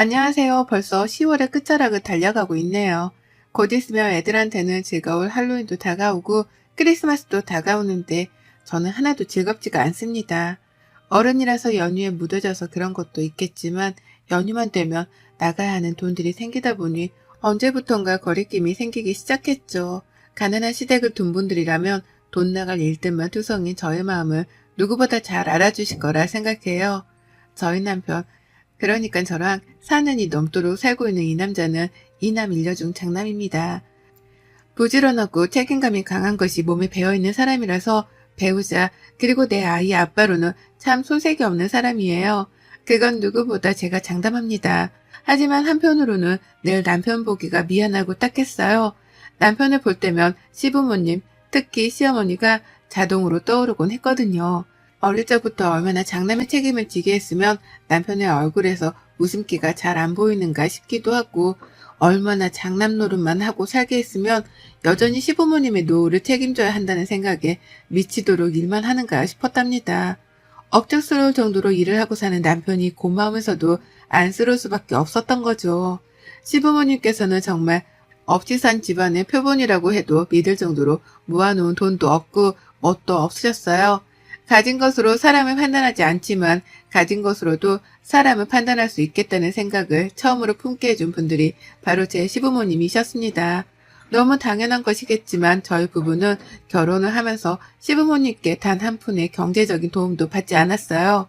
안녕하세요. 벌써 10월의 끝자락을 달려가고 있네요. 곧 있으면 애들한테는 즐거울 할로윈도 다가오고 크리스마스도 다가오는데 저는 하나도 즐겁지가 않습니다. 어른이라서 연휴에 무뎌져서 그런 것도 있겠지만 연휴만 되면 나가야 하는 돈들이 생기다 보니 언제부턴가 거리낌이 생기기 시작했죠. 가난한 시댁을 둔 분들이라면 돈 나갈 일들만 투성인 저의 마음을 누구보다 잘 알아주실 거라 생각해요. 저희 남편 그러니까 저랑 4년이 넘도록 살고 있는 이 남자는 이남 일녀중 장남입니다. 부지런하고 책임감이 강한 것이 몸에 배어있는 사람이라서 배우자 그리고 내 아이의 아빠로는 참 소색이 없는 사람이에요. 그건 누구보다 제가 장담합니다. 하지만 한편으로는 늘 남편 보기가 미안하고 딱했어요. 남편을 볼 때면 시부모님, 특히 시어머니가 자동으로 떠오르곤 했거든요. 어릴 적부터 얼마나 장남의 책임을 지게 했으면 남편의 얼굴에서 웃음기가 잘 안 보이는가 싶기도 하고 얼마나 장남 노릇만 하고 살게 했으면 여전히 시부모님의 노후를 책임져야 한다는 생각에 미치도록 일만 하는가 싶었답니다. 억척스러울 정도로 일을 하고 사는 남편이 고마우면서도 안쓰러울 수밖에 없었던 거죠. 시부모님께서는 정말 없이 산 집안의 표본이라고 해도 믿을 정도로 모아놓은 돈도 없고 뭣도 없으셨어요. 가진 것으로 사람을 판단하지 않지만 가진 것으로도 사람을 판단할 수 있겠다는 생각을 처음으로 품게 해준 분들이 바로 제 시부모님이셨습니다. 너무 당연한 것이겠지만 저희 부부는 결혼을 하면서 시부모님께 단 한 푼의 경제적인 도움도 받지 않았어요.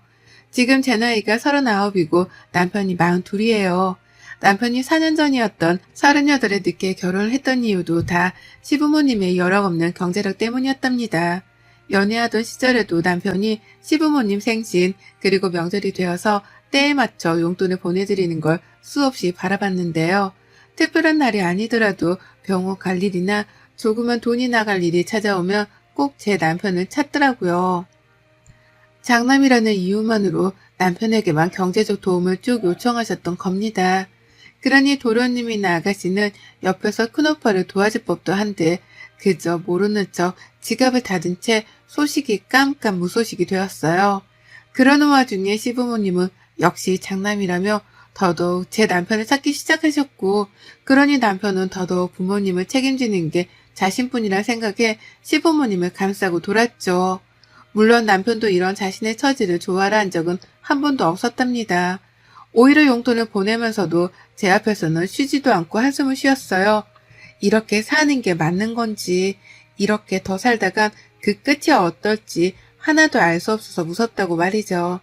지금 제 나이가 39이고 남편이 42이에요. 남편이 4년 전이었던 38에 늦게 결혼을 했던 이유도 다 시부모님의 여력 없는 경제력 때문이었답니다. 연애하던 시절에도 남편이 시부모님 생신 그리고 명절이 되어서 때에 맞춰 용돈을 보내드리는 걸 수없이 바라봤는데요. 특별한 날이 아니더라도 병원 갈 일이나 조그만 돈이 나갈 일이 찾아오면 꼭 제 남편을 찾더라고요. 장남이라는 이유만으로 남편에게만 경제적 도움을 쭉 요청하셨던 겁니다. 그러니 도련님이나 아가씨는 옆에서 큰오빠를 도와줄 법도 한데 그저 모르는 척 지갑을 닫은 채 소식이 깜깜 무소식이 되었어요. 그러는 와중에 시부모님은 역시 장남이라며 더더욱 제 남편을 찾기 시작하셨고 그러니 남편은 더더욱 부모님을 책임지는 게 자신뿐이라 생각해 시부모님을 감싸고 돌았죠. 물론 남편도 이런 자신의 처지를 좋아라 한 적은 한 번도 없었답니다. 오히려 용돈을 보내면서도 제 앞에서는 쉬지도 않고 한숨을 쉬었어요. 이렇게 사는 게 맞는 건지 이렇게 더 살다간 그 끝이 어떨지 하나도 알 수 없어서 무섭다고 말이죠.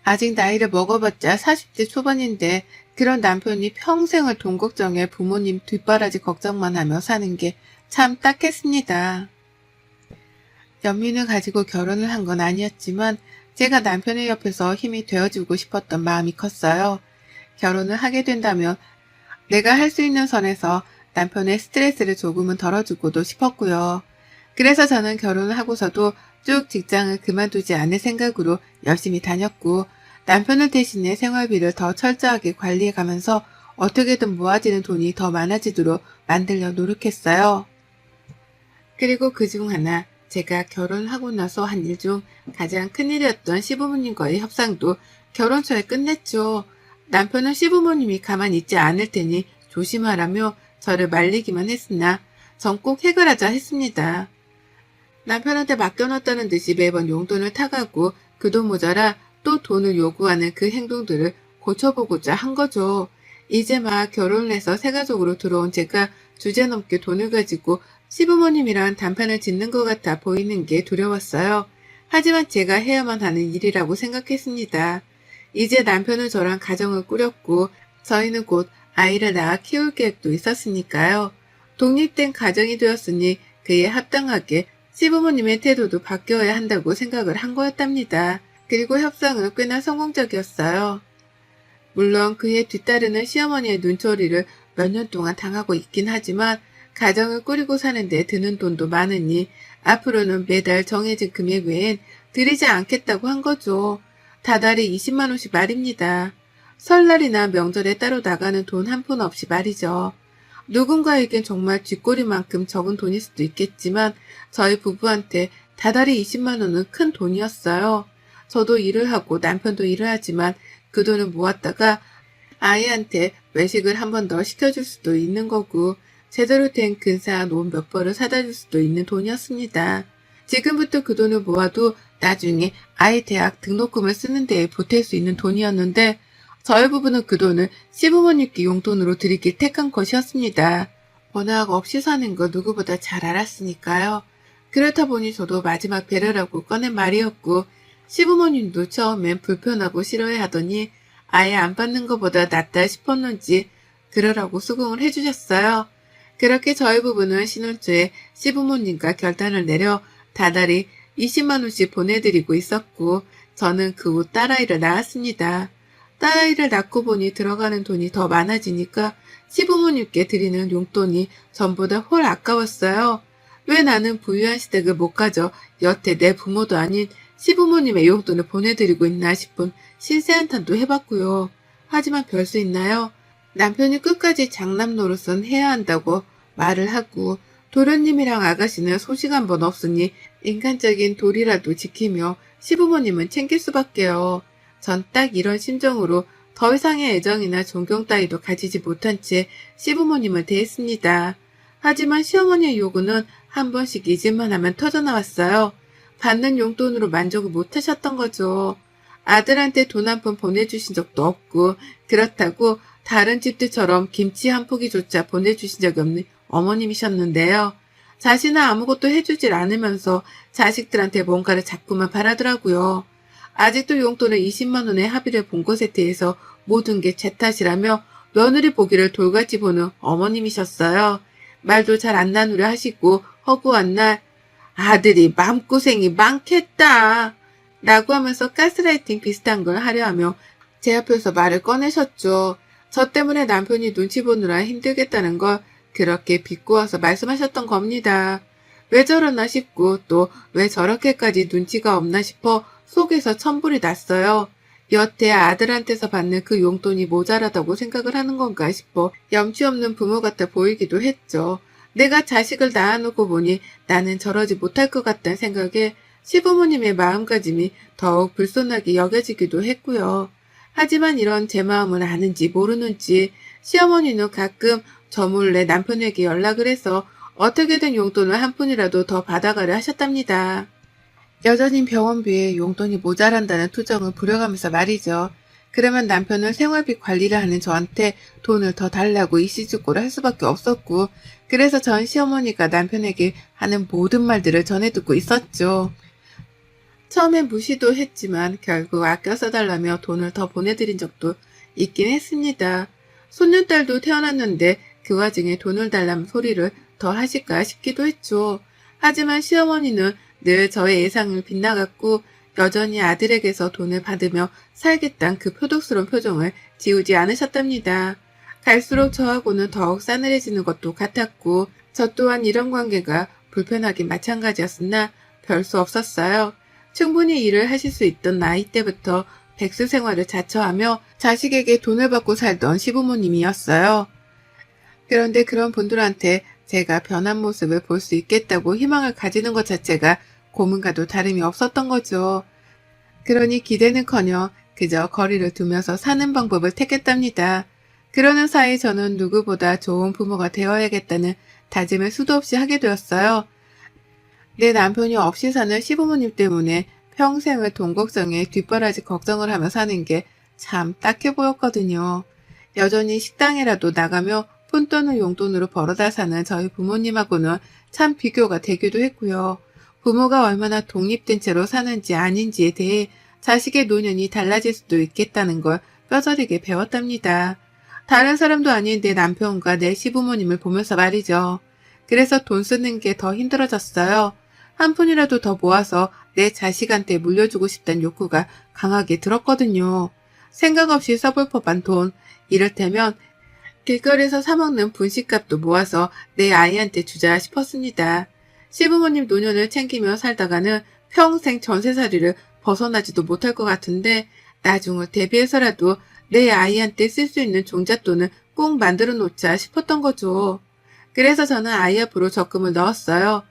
아직 나이를 먹어봤자 40대 초반인데 그런 남편이 평생을 돈 걱정에 부모님 뒷바라지 걱정만 하며 사는 게 참 딱했습니다. 연민을 가지고 결혼을 한 건 아니었지만 제가 남편의 옆에서 힘이 되어주고 싶었던 마음이 컸어요. 결혼을 하게 된다면 내가 할 수 있는 선에서 남편의 스트레스를 조금은 덜어주고도 싶었고요. 그래서 저는 결혼을 하고서도 쭉 직장을 그만두지 않을 생각으로 열심히 다녔고 남편을 대신해 생활비를 더 철저하게 관리해가면서 어떻게든 모아지는 돈이 더 많아지도록 만들려 노력했어요. 그리고 그중 하나 제가 결혼을 하고 나서 한 일 중 가장 큰일이었던 시부모님과의 협상도 결혼 초에 끝냈죠. 남편은 시부모님이 가만히 있지 않을 테니 조심하라며 저를 말리기만 했으나 전 꼭 해결하자 했습니다. 남편한테 맡겨놨다는 듯이 매번 용돈을 타가고 그 돈 모자라 또 돈을 요구하는 그 행동들을 고쳐보고자 한 거죠. 이제 막 결혼을 해서 새가족으로 들어온 제가 주제넘게 돈을 가지고 시부모님이랑 단판을 짓는 것 같아 보이는 게 두려웠어요. 하지만 제가 해야만 하는 일이라고 생각했습니다. 이제 남편은 저랑 가정을 꾸렸고 저희는 곧 아이를 낳아 키울 계획도 있었으니까요. 독립된 가정이 되었으니 그에 합당하게 시부모님의 태도도 바뀌어야 한다고 생각을 한 거였답니다. 그리고 협상은 꽤나 성공적이었어요. 물론 그에 뒤따르는 시어머니의 눈초리를 몇 년 동안 당하고 있긴 하지만 가정을 꾸리고 사는데 드는 돈도 많으니 앞으로는 매달 정해진 금액 외엔 드리지 않겠다고 한 거죠. 다달이 20만 원씩 말입니다. 설날이나 명절에 따로 나가는 돈 한 푼 없이 말이죠. 누군가에겐 정말 쥐꼬리만큼 적은 돈일 수도 있겠지만 저희 부부한테 다달이 20만 원은 큰 돈이었어요. 저도 일을 하고 남편도 일을 하지만 그 돈을 모았다가 아이한테 외식을 한 번 더 시켜줄 수도 있는 거고 제대로 된 근사한 옷 몇 벌을 사다 줄 수도 있는 돈이었습니다. 지금부터 그 돈을 모아도 나중에 아이 대학 등록금을 쓰는 데에 보탤 수 있는 돈이었는데 저희 부부는 그 돈을 시부모님께 용돈으로 드리길 택한 것이었습니다. 워낙 없이 사는 거 누구보다 잘 알았으니까요. 그렇다 보니 저도 마지막 배려라고 꺼낸 말이었고 시부모님도 처음엔 불편하고 싫어해 하더니 아예 안 받는 것보다 낫다 싶었는지 그러라고 수긍을 해주셨어요. 그렇게 저희 부부는 신혼 초에 시부모님과 결단을 내려 다달이 20만 원씩 보내드리고 있었고 저는 그 후 딸아이를 낳았습니다. 딸아이를 낳고 보니 들어가는 돈이 더 많아지니까 시부모님께 드리는 용돈이 전보다 홀 아까웠어요. 왜 나는 부유한 시댁을 못 가져 여태 내 부모도 아닌 시부모님의 용돈을 보내드리고 있나 싶은 신세한탄도 해봤고요. 하지만 별 수 있나요? 남편이 끝까지 장남 노릇은 해야 한다고 말을 하고 도련님이랑 아가씨는 소식 한 번 없으니 인간적인 도리라도 지키며 시부모님은 챙길 수밖에요. 전 딱 이런 심정으로 더 이상의 애정이나 존경 따위도 가지지 못한 채 시부모님을 대했습니다. 하지만 시어머니의 요구는 한 번씩 잊을만 하면 터져나왔어요. 받는 용돈으로 만족을 못하셨던 거죠. 아들한테 돈 한 푼 보내주신 적도 없고 그렇다고 다른 집들처럼 김치 한 포기조차 보내주신 적이 없는 어머님이셨는데요. 자신은 아무것도 해주질 않으면서 자식들한테 뭔가를 자꾸만 바라더라고요. 아직도 용돈을 20만 원의 합의를 본 것에 대해서 모든 게 제 탓이라며 며느리 보기를 돌같이 보는 어머님이셨어요. 말도 잘 안 나누려 하시고 허구한 날 아들이 마음고생이 많겠다 라고 하면서 가스라이팅 비슷한 걸 하려 하며 제 앞에서 말을 꺼내셨죠. 저 때문에 남편이 눈치 보느라 힘들겠다는 걸 그렇게 비꼬아서 말씀하셨던 겁니다. 왜 저러나 싶고 또 왜 저렇게까지 눈치가 없나 싶어 속에서 천불이 났어요. 여태 아들한테서 받는 그 용돈이 모자라다고 생각을 하는 건가 싶어 염치 없는 부모 같아 보이기도 했죠. 내가 자식을 낳아놓고 보니 나는 저러지 못할 것 같다는 생각에 시부모님의 마음가짐이 더욱 불손하게 여겨지기도 했고요. 하지만 이런 제 마음을 아는지 모르는지 시어머니는 가끔 저 몰래 남편에게 연락을 해서 어떻게든 용돈을 한 푼이라도 더 받아가려 하셨답니다. 여전히 병원비에 용돈이 모자란다는 투정을 부려가면서 말이죠. 그러면 남편은 생활비 관리를 하는 저한테 돈을 더 달라고 이씨죽고를 할 수밖에 없었고 그래서 전 시어머니가 남편에게 하는 모든 말들을 전해 듣고 있었죠. 처음엔 무시도 했지만 결국 아껴 써달라며 돈을 더 보내드린 적도 있긴 했습니다. 손녀딸도 태어났는데 그 와중에 돈을 달라는 소리를 더 하실까 싶기도 했죠. 하지만 시어머니는 늘 저의 예상을 빗나갔고 여전히 아들에게서 돈을 받으며 살겠다는 그 표독스러운 표정을 지우지 않으셨답니다. 갈수록 저하고는 더욱 싸늘해지는 것도 같았고 저 또한 이런 관계가 불편하긴 마찬가지였으나 별 수 없었어요. 충분히 일을 하실 수 있던 나이 때부터 백수 생활을 자처하며 자식에게 돈을 받고 살던 시부모님이었어요. 그런데 그런 분들한테 제가 변한 모습을 볼 수 있겠다고 희망을 가지는 것 자체가 고문과도 다름이 없었던 거죠. 그러니 기대는커녕 그저 거리를 두면서 사는 방법을 택했답니다. 그러는 사이 저는 누구보다 좋은 부모가 되어야겠다는 다짐을 수도 없이 하게 되었어요. 내 남편이 없이 사는 시부모님 때문에 평생을 돈 걱정에 뒷바라지 걱정을 하며 사는 게 참 딱해 보였거든요. 여전히 식당이라도 나가며 푼 떠는 용돈으로 벌어다 사는 저희 부모님하고는 참 비교가 되기도 했고요. 부모가 얼마나 독립된 채로 사는지 아닌지에 대해 자식의 노년이 달라질 수도 있겠다는 걸 뼈저리게 배웠답니다. 다른 사람도 아닌 내 남편과 내 시부모님을 보면서 말이죠. 그래서 돈 쓰는 게 더 힘들어졌어요. 한 푼이라도 더 모아서 내 자식한테 물려주고 싶다는 욕구가 강하게 들었거든요. 생각 없이 써볼 법한 돈, 이를테면 길거리에서 사먹는 분식값도 모아서 내 아이한테 주자 싶었습니다. 시부모님 노년을 챙기며 살다가는 평생 전세살이를 벗어나지도 못할 것 같은데 나중을 대비해서라도 내 아이한테 쓸 수 있는 종잣돈을 꼭 만들어 놓자 싶었던 거죠. 그래서 저는 아이 앞으로 적금을 넣었어요.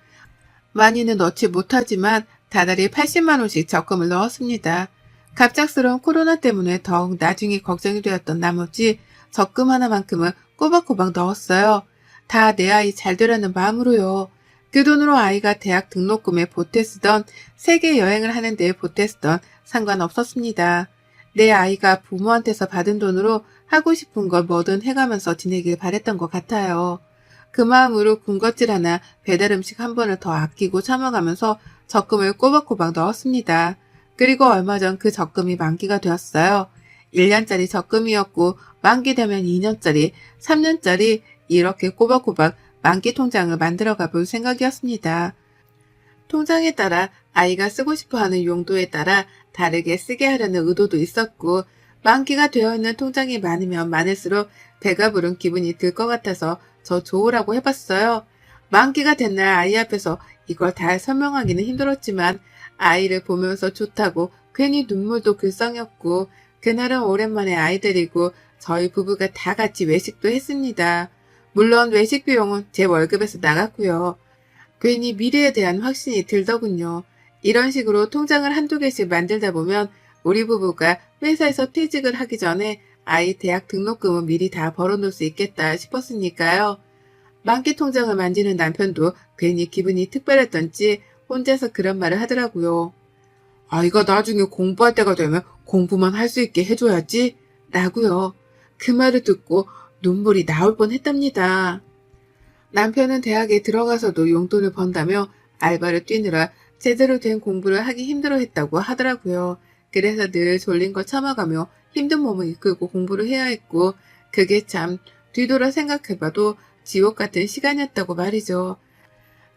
많이는 넣지 못하지만 다달이 80만 원씩 적금을 넣었습니다. 갑작스러운 코로나 때문에 더욱 나중에 걱정이 되었던 나머지 적금 하나만큼은 꼬박꼬박 넣었어요. 다 내 아이 잘 되라는 마음으로요. 그 돈으로 아이가 대학 등록금에 보태 쓰던, 세계 여행을 하는 데에 보태 쓰던 상관없었습니다. 내 아이가 부모한테서 받은 돈으로 하고 싶은 걸 뭐든 해가면서 지내길 바랬던 것 같아요. 그 마음으로 군것질 하나, 배달 음식 한 번을 더 아끼고 참아가면서 적금을 꼬박꼬박 넣었습니다. 그리고 얼마 전 그 적금이 만기가 되었어요. 1년짜리 적금이었고 만기 되면 2년짜리, 3년짜리 이렇게 꼬박꼬박 만기 통장을 만들어가 볼 생각이었습니다. 통장에 따라 아이가 쓰고 싶어하는 용도에 따라 다르게 쓰게 하려는 의도도 있었고, 만기가 되어 있는 통장이 많으면 많을수록 배가 부른 기분이 들 것 같아서 저 좋으라고 해봤어요. 만기가 된 날 아이 앞에서 이걸 다 설명하기는 힘들었지만 아이를 보면서 좋다고 괜히 눈물도 글썽였고, 그날은 오랜만에 아이 데리고 저희 부부가 다 같이 외식도 했습니다. 물론 외식 비용은 제 월급에서 나갔고요. 괜히 미래에 대한 확신이 들더군요. 이런 식으로 통장을 한두 개씩 만들다 보면 우리 부부가 회사에서 퇴직을 하기 전에 아이 대학 등록금은 미리 다 벌어놓을 수 있겠다 싶었으니까요. 만기 통장을 만지는 남편도 괜히 기분이 특별했던지 혼자서 그런 말을 하더라고요. 아이가 나중에 공부할 때가 되면 공부만 할 수 있게 해줘야지 라고요. 그 말을 듣고 눈물이 나올 뻔했답니다. 남편은 대학에 들어가서도 용돈을 번다며 알바를 뛰느라 제대로 된 공부를 하기 힘들어했다고 하더라고요. 그래서 늘 졸린 걸 참아가며 힘든 몸을 이끌고 공부를 해야 했고, 그게 참 뒤돌아 생각해봐도 지옥 같은 시간이었다고 말이죠.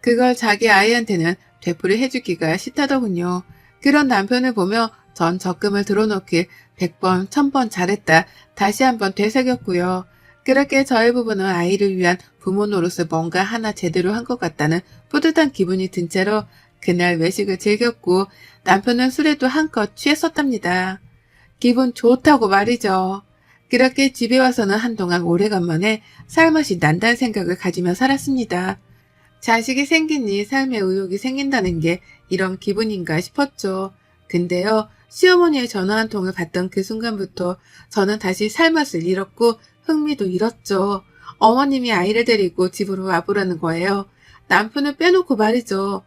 그걸 자기 아이한테는 되풀이 해주기가 싫다더군요. 그런 남편을 보며 전 적금을 들어놓길 100번, 1000번 잘했다 다시 한번 되새겼고요. 그렇게 저희 부부는 아이를 위한 부모 노릇을 뭔가 하나 제대로 한 것 같다는 뿌듯한 기분이 든 채로 그날 외식을 즐겼고, 남편은 술에도 한껏 취했었답니다. 기분 좋다고 말이죠. 그렇게 집에 와서는 한동안 오래간만에 살맛이 난다는 생각을 가지며 살았습니다. 자식이 생기니 삶에 의욕이 생긴다는 게 이런 기분인가 싶었죠. 근데요, 시어머니의 전화 한 통을 받던 그 순간부터 저는 다시 살맛을 잃었고 흥미도 잃었죠. 어머님이 아이를 데리고 집으로 와보라는 거예요. 남편을 빼놓고 말이죠.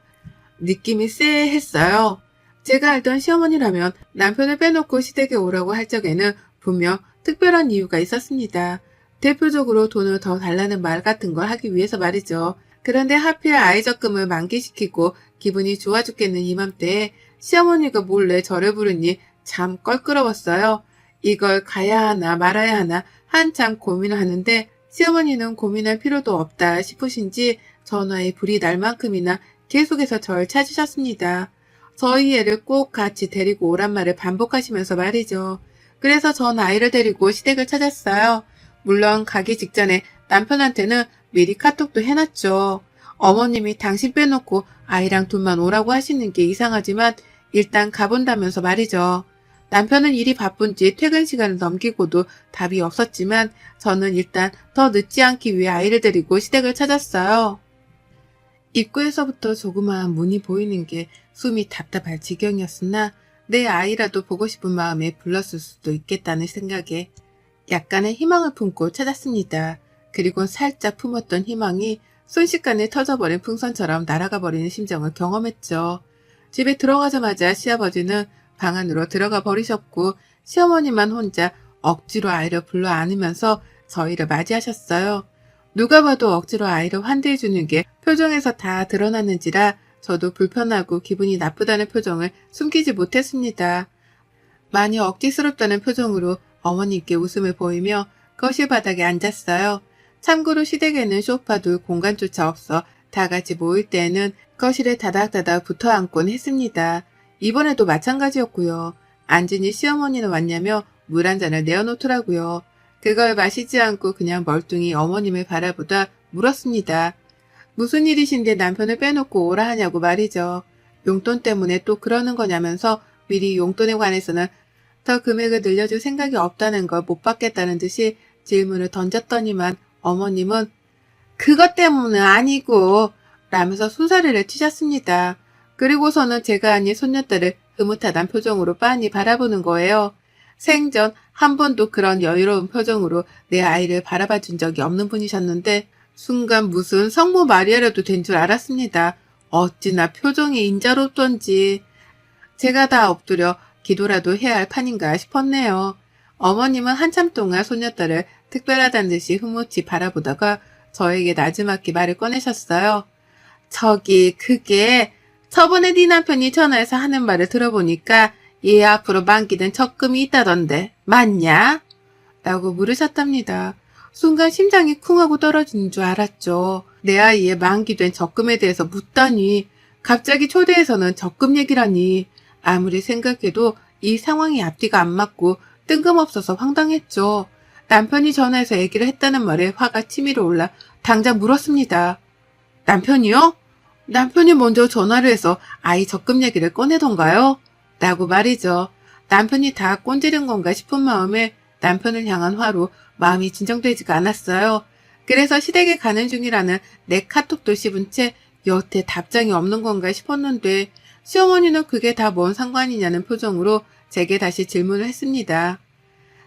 느낌이 쎄했어요. 제가 알던 시어머니라면 남편을 빼놓고 시댁에 오라고 할 적에는 분명 특별한 이유가 있었습니다. 대표적으로 돈을 더 달라는 말 같은 걸 하기 위해서 말이죠. 그런데 하필 아이 적금을 만기시키고 기분이 좋아 죽겠는 이맘때에 시어머니가 몰래 저를 부르니 참 껄끄러웠어요. 이걸 가야 하나 말아야 하나 한참 고민을 하는데 시어머니는 고민할 필요도 없다 싶으신지 전화에 불이 날 만큼이나 계속해서 절 찾으셨습니다. 저희 애를 꼭 같이 데리고 오란 말을 반복하시면서 말이죠. 그래서 전 아이를 데리고 시댁을 찾았어요. 물론 가기 직전에 남편한테는 미리 카톡도 해놨죠. 어머님이 당신 빼놓고 아이랑 둘만 오라고 하시는 게 이상하지만 일단 가본다면서 말이죠. 남편은 일이 바쁜지 퇴근 시간을 넘기고도 답이 없었지만 저는 일단 더 늦지 않기 위해 아이를 데리고 시댁을 찾았어요. 입구에서부터 조그마한 문이 보이는 게 숨이 답답할 지경이었으나 내 아이라도 보고 싶은 마음에 불렀을 수도 있겠다는 생각에 약간의 희망을 품고 찾았습니다. 그리고 살짝 품었던 희망이 순식간에 터져버린 풍선처럼 날아가 버리는 심정을 경험했죠. 집에 들어가자마자 시아버지는 방 안으로 들어가 버리셨고 시어머니만 혼자 억지로 아이를 불러 안으면서 저희를 맞이하셨어요. 누가 봐도 억지로 아이를 환대해주는 게 표정에서 다 드러났는지라 저도 불편하고 기분이 나쁘다는 표정을 숨기지 못했습니다. 많이 억지스럽다는 표정으로 어머니께 웃음을 보이며 거실 바닥에 앉았어요. 참고로 시댁에는 소파도 공간조차 없어 다 같이 모일 때에는 거실에 다닥다닥 붙어 앉곤 했습니다. 이번에도 마찬가지였고요. 앉으니 시어머니는 왔냐며 물 한 잔을 내어놓더라고요. 그걸 마시지 않고 그냥 멀뚱히 어머님을 바라보다 물었습니다. 무슨 일이신데 남편을 빼놓고 오라 하냐고 말이죠. 용돈 때문에 또 그러는 거냐면서 미리 용돈에 관해서는 더 금액을 늘려줄 생각이 없다는 걸 못 받겠다는 듯이 질문을 던졌더니만 어머님은 그것 때문은 아니고 라면서 손사래를 치셨습니다. 그리고서는 제가 아닌 손녀딸을 흐뭇하단 표정으로 빤히 바라보는 거예요. 생전 한 번도 그런 여유로운 표정으로 내 아이를 바라봐 준 적이 없는 분이셨는데 순간 무슨 성모 마리아라도 된 줄 알았습니다. 어찌나 표정이 인자롭던지 제가 다 엎드려 기도라도 해야 할 판인가 싶었네요. 어머님은 한참 동안 손녀딸을 특별하다는 듯이 흐뭇이 바라보다가 저에게 나지막히 말을 꺼내셨어요. 저기 그게 저번에 네 남편이 전화해서 하는 말을 들어보니까 얘 앞으로 만기된 적금이 있다던데 맞냐? 라고 물으셨답니다. 순간 심장이 쿵 하고 떨어지는 줄 알았죠. 내 아이의 만기된 적금에 대해서 묻다니 갑자기 초대해서는 적금 얘기라니 아무리 생각해도 이 상황이 앞뒤가 안 맞고 뜬금없어서 황당했죠. 남편이 전화해서 얘기를 했다는 말에 화가 치밀어 올라 당장 물었습니다. 남편이요? 남편이 먼저 전화를 해서 아이 적금 얘기를 꺼내던가요? 라고 말이죠. 남편이 다 꼰지른 건가 싶은 마음에 남편을 향한 화로 마음이 진정되지가 않았어요. 그래서 시댁에 가는 중이라는 내 카톡도 씹은 채 여태 답장이 없는 건가 싶었는데 시어머니는 그게 다 뭔 상관이냐는 표정으로 제게 다시 질문을 했습니다.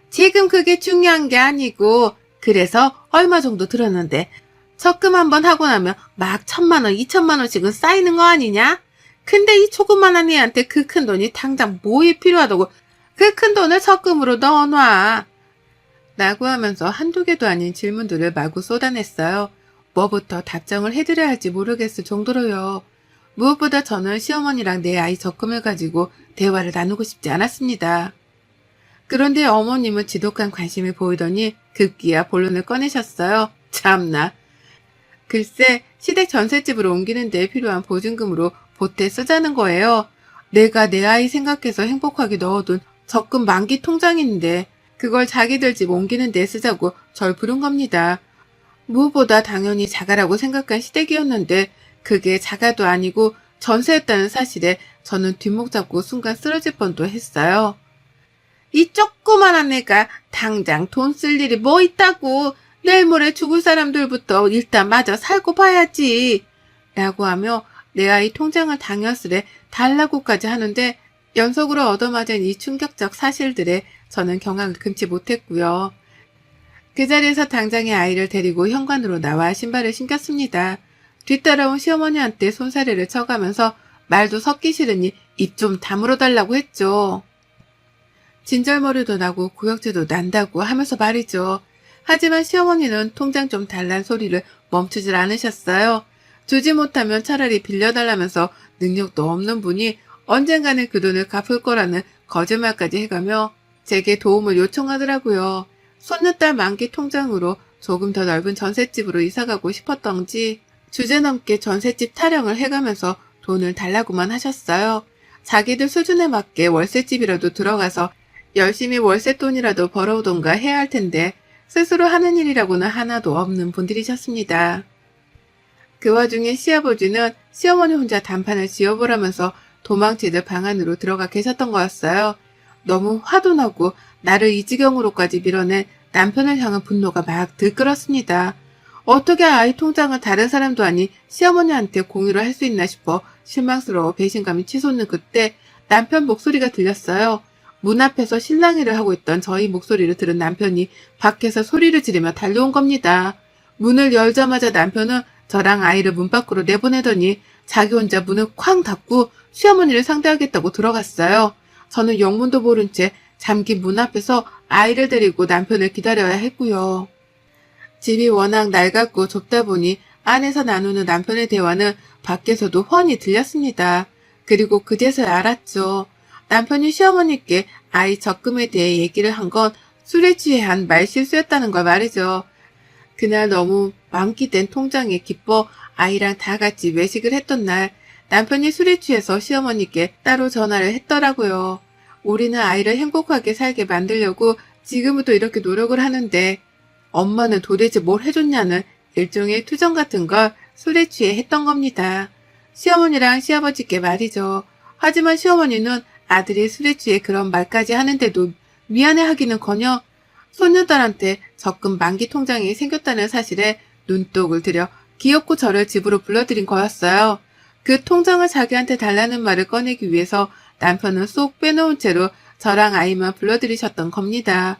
지금 그게 중요한 게 아니고 그래서 얼마 정도 들었는데 적금 한번 하고 나면 막 1,000만 원, 2,000만 원씩은 쌓이는 거 아니냐? 근데 이 조그만한 애한테 그 큰 돈이 당장 뭐에 필요하다고 그 큰 돈을 적금으로 넣어놔. 라고 하면서 한두 개도 아닌 질문들을 마구 쏟아냈어요. 뭐부터 답장을 해드려야 할지 모르겠을 정도로요. 무엇보다 저는 시어머니랑 내 아이 적금을 가지고 대화를 나누고 싶지 않았습니다. 그런데 어머님은 지독한 관심을 보이더니 급기야 본론을 꺼내셨어요. 참나. 글쎄 시댁 전셋집으로 옮기는 데 필요한 보증금으로 보태 쓰자는 거예요. 내가 내 아이 생각해서 행복하게 넣어둔 적금 만기 통장인데 그걸 자기들 집 옮기는 데 쓰자고 절 부른 겁니다. 무엇보다 당연히 자가라고 생각한 시댁이었는데 그게 자가도 아니고 전세였다는 사실에 저는 뒷목 잡고 순간 쓰러질 뻔도 했어요. 이 조그만한 애가 당장 돈 쓸 일이 뭐 있다고. 내일 모레 죽을 사람들부터 일단 마저 살고 봐야지. 라고 하며 내 아이 통장을 당연스레 달라고까지 하는데 연속으로 얻어맞은 이 충격적 사실들에 저는 경악을 금치 못했고요. 그 자리에서 당장의 아이를 데리고 현관으로 나와 신발을 신겼습니다. 뒤따라온 시어머니한테 손사래를 쳐가면서 말도 섞기 싫으니 입 좀 다물어 달라고 했죠. 진절머리도 나고 구역질도 난다고 하면서 말이죠. 하지만 시어머니는 통장 좀 달란 소리를 멈추질 않으셨어요. 주지 못하면 차라리 빌려달라면서 능력도 없는 분이 언젠가는 그 돈을 갚을 거라는 거짓말까지 해가며 제게 도움을 요청하더라고요. 손녀딸 만기 통장으로 조금 더 넓은 전셋집으로 이사가고 싶었던지 주제넘게 전셋집 타령을 해가면서 돈을 달라고만 하셨어요. 자기들 수준에 맞게 월세집이라도 들어가서 열심히 월세돈이라도 벌어오던가 해야 할 텐데 스스로 하는 일이라고는 하나도 없는 분들이셨습니다. 그 와중에 시아버지는 시어머니 혼자 단판을 지어보라면서 도망치듯 방 안으로 들어가 계셨던 거였어요. 너무 화도 나고 나를 이 지경으로까지 밀어낸 남편을 향한 분노가 막 들끓었습니다. 어떻게 아이 통장을 다른 사람도 아닌 시어머니한테 공유를 할 수 있나 싶어 실망스러워 배신감이 치솟는 그때 남편 목소리가 들렸어요. 문 앞에서 실랑이를 하고 있던 저희 목소리를 들은 남편이 밖에서 소리를 지르며 달려온 겁니다. 문을 열자마자 남편은 저랑 아이를 문 밖으로 내보내더니 자기 혼자 문을 쾅 닫고 시어머니를 상대하겠다고 들어갔어요. 저는 영문도 모른 채 잠긴 문 앞에서 아이를 데리고 남편을 기다려야 했고요. 집이 워낙 낡았고 좁다 보니 안에서 나누는 남편의 대화는 밖에서도 훤히 들렸습니다. 그리고 그제서야 알았죠. 남편이 시어머니께 아이 적금에 대해 얘기를 한 건 술에 취해 한 말실수였다는 걸 말이죠. 그날 너무 만기된 통장에 기뻐 아이랑 다 같이 외식을 했던 날 남편이 술에 취해서 시어머니께 따로 전화를 했더라고요. 우리는 아이를 행복하게 살게 만들려고 지금부터 이렇게 노력을 하는데 엄마는 도대체 뭘 해줬냐는 일종의 투정 같은 걸 술에 취해 했던 겁니다. 시어머니랑 시아버지께 말이죠. 하지만 시어머니는 아들이 술에 취해 그런 말까지 하는데도 미안해하기는커녕 손녀딸한테 적금 만기 통장이 생겼다는 사실에 눈독을 들여 기어코 저를 집으로 불러들인 거였어요. 그 통장을 자기한테 달라는 말을 꺼내기 위해서 남편은 쏙 빼놓은 채로 저랑 아이만 불러들이셨던 겁니다.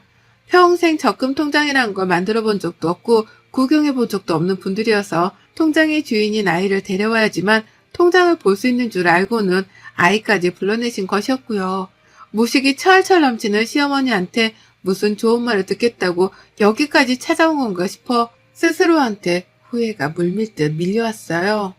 평생 적금 통장이라는 걸 만들어 본 적도 없고 구경해 본 적도 없는 분들이어서 통장의 주인인 아이를 데려와야지만 통장을 볼 수 있는 줄 알고는 아이까지 불러내신 것이었고요. 무식이 철철 넘치는 시어머니한테 무슨 좋은 말을 듣겠다고 여기까지 찾아온 건가 싶어 스스로한테 후회가 물밀듯 밀려왔어요.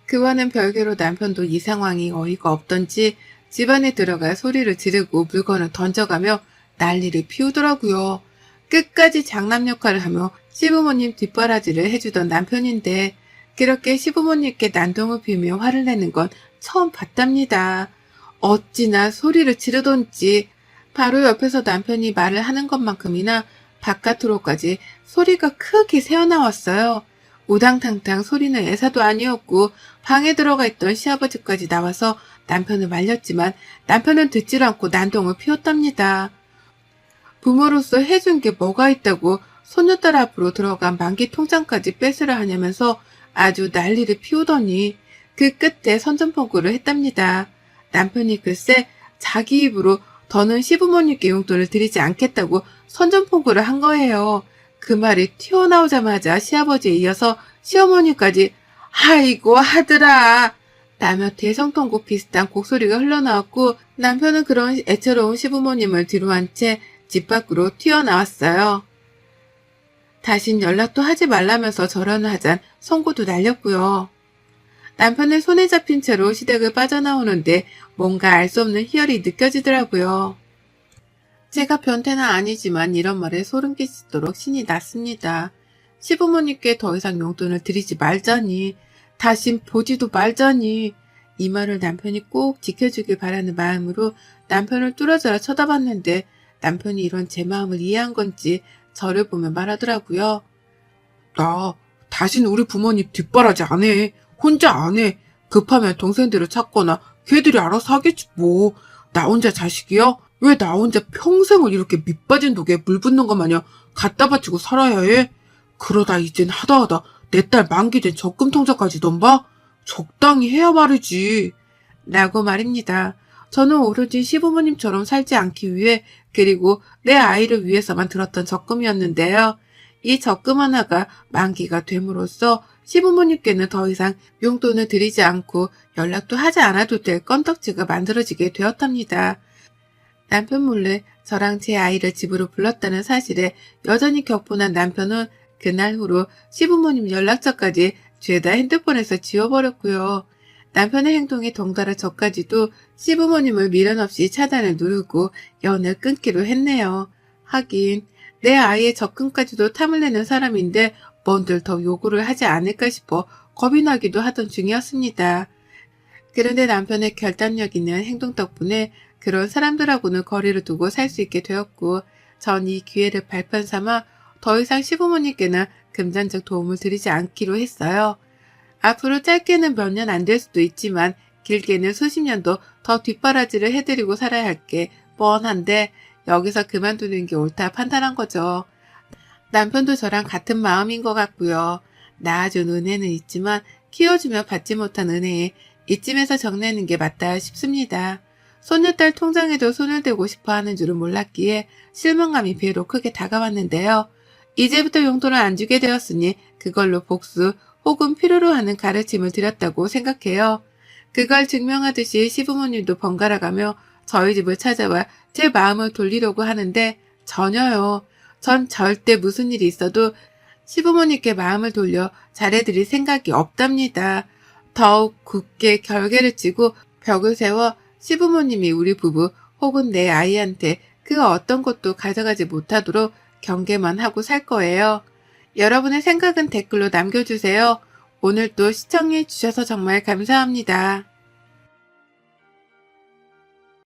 그와는 별개로 남편도 이 상황이 어이가 없던지 집안에 들어가 소리를 지르고 물건을 던져가며 난리를 피우더라고요. 끝까지 장남 역할을 하며 시부모님 뒷바라지를 해주던 남편인데 그렇게 시부모님께 난동을 피우며 화를 내는 건 처음 봤답니다. 어찌나 소리를 지르던지 바로 옆에서 남편이 말을 하는 것만큼이나 바깥으로까지 소리가 크게 새어나왔어요. 우당탕탕 소리는 애사도 아니었고 방에 들어가 있던 시아버지까지 나와서 남편을 말렸지만 남편은 듣질 않고 난동을 피웠답니다. 부모로서 해준 게 뭐가 있다고 손녀딸 앞으로 들어간 만기 통장까지 뺏으려 하냐면서 아주 난리를 피우더니 그 끝에 선전포고를 했답니다. 남편이 글쎄 자기 입으로 더는 시부모님께 용돈을 드리지 않겠다고 선전포고를 한 거예요. 그 말이 튀어나오자마자 시아버지에 이어서 시어머니까지 아이고 하더라 라며 대성통곡 비슷한 곡소리가 흘러나왔고 남편은 그런 애처로운 시부모님을 뒤로 한 채 집 밖으로 튀어나왔어요. 다신 연락도 하지 말라면서 절연을 하잔 송구도 날렸고요. 남편의 손에 잡힌 채로 시댁을 빠져나오는데 뭔가 알 수 없는 희열이 느껴지더라고요. 제가 변태는 아니지만 이런 말에 소름 끼치도록 신이 났습니다. 시부모님께 더 이상 용돈을 드리지 말자니, 다신 보지도 말자니, 이 말을 남편이 꼭 지켜주길 바라는 마음으로 남편을 뚫어져라 쳐다봤는데 남편이 이런 제 마음을 이해한 건지 저를 보며 말하더라고요. 나 다신 우리 부모님 뒷바라지 안 해. 혼자 안 해. 급하면 동생들을 찾거나 걔들이 알아서 하겠지 뭐. 나 혼자 자식이야? 왜 나 혼자 평생을 이렇게 밑빠진 독에 물 붓는 것 마냥 갖다 바치고 살아야 해? 그러다 이젠 하다 내 딸 만기된 적금 통장까지 넘봐? 적당히 해야 말이지. 라고 말입니다. 저는 오로지 시부모님처럼 살지 않기 위해 그리고 내 아이를 위해서만 들었던 적금이었는데요. 이 적금 하나가 만기가 됨으로써 시부모님께는 더 이상 용돈을 드리지 않고 연락도 하지 않아도 될 건덕지가 만들어지게 되었답니다. 남편 몰래 저랑 제 아이를 집으로 불렀다는 사실에 여전히 격분한 남편은 그날 후로 시부모님 연락처까지 죄다 핸드폰에서 지워버렸고요. 남편의 행동에 덩달아 저까지도 시부모님을 미련 없이 차단을 누르고 연을 끊기로 했네요. 하긴 내 아이의 적금까지도 탐을 내는 사람인데 뭔들 더 요구를 하지 않을까 싶어 겁이 나기도 하던 중이었습니다. 그런데 남편의 결단력 있는 행동 덕분에 그런 사람들하고는 거리를 두고 살 수 있게 되었고 전 이 기회를 발판 삼아 더 이상 시부모님께는 금전적 도움을 드리지 않기로 했어요. 앞으로 짧게는 몇 년 안 될 수도 있지만 길게는 수십 년도 더 뒷바라지를 해드리고 살아야 할 게 뻔한데 여기서 그만두는 게 옳다 판단한 거죠. 남편도 저랑 같은 마음인 것 같고요. 낳아준 은혜는 있지만 키워주며 받지 못한 은혜에 이쯤에서 정리하는 게 맞다 싶습니다. 손녀딸 통장에도 손을 대고 싶어 하는 줄은 몰랐기에 실망감이 배로 크게 다가왔는데요. 이제부터 용돈을 안 주게 되었으니 그걸로 복수 혹은 필요로 하는 가르침을 드렸다고 생각해요. 그걸 증명하듯이 시부모님도 번갈아가며 저희 집을 찾아와 제 마음을 돌리려고 하는데 전혀요. 전 절대 무슨 일이 있어도 시부모님께 마음을 돌려 잘해드릴 생각이 없답니다. 더욱 굳게 결계를 치고 벽을 세워 시부모님이 우리 부부 혹은 내 아이한테 그 어떤 것도 가져가지 못하도록 경계만 하고 살 거예요. 여러분의 생각은 댓글로 남겨주세요. 오늘도 시청해 주셔서 정말 감사합니다.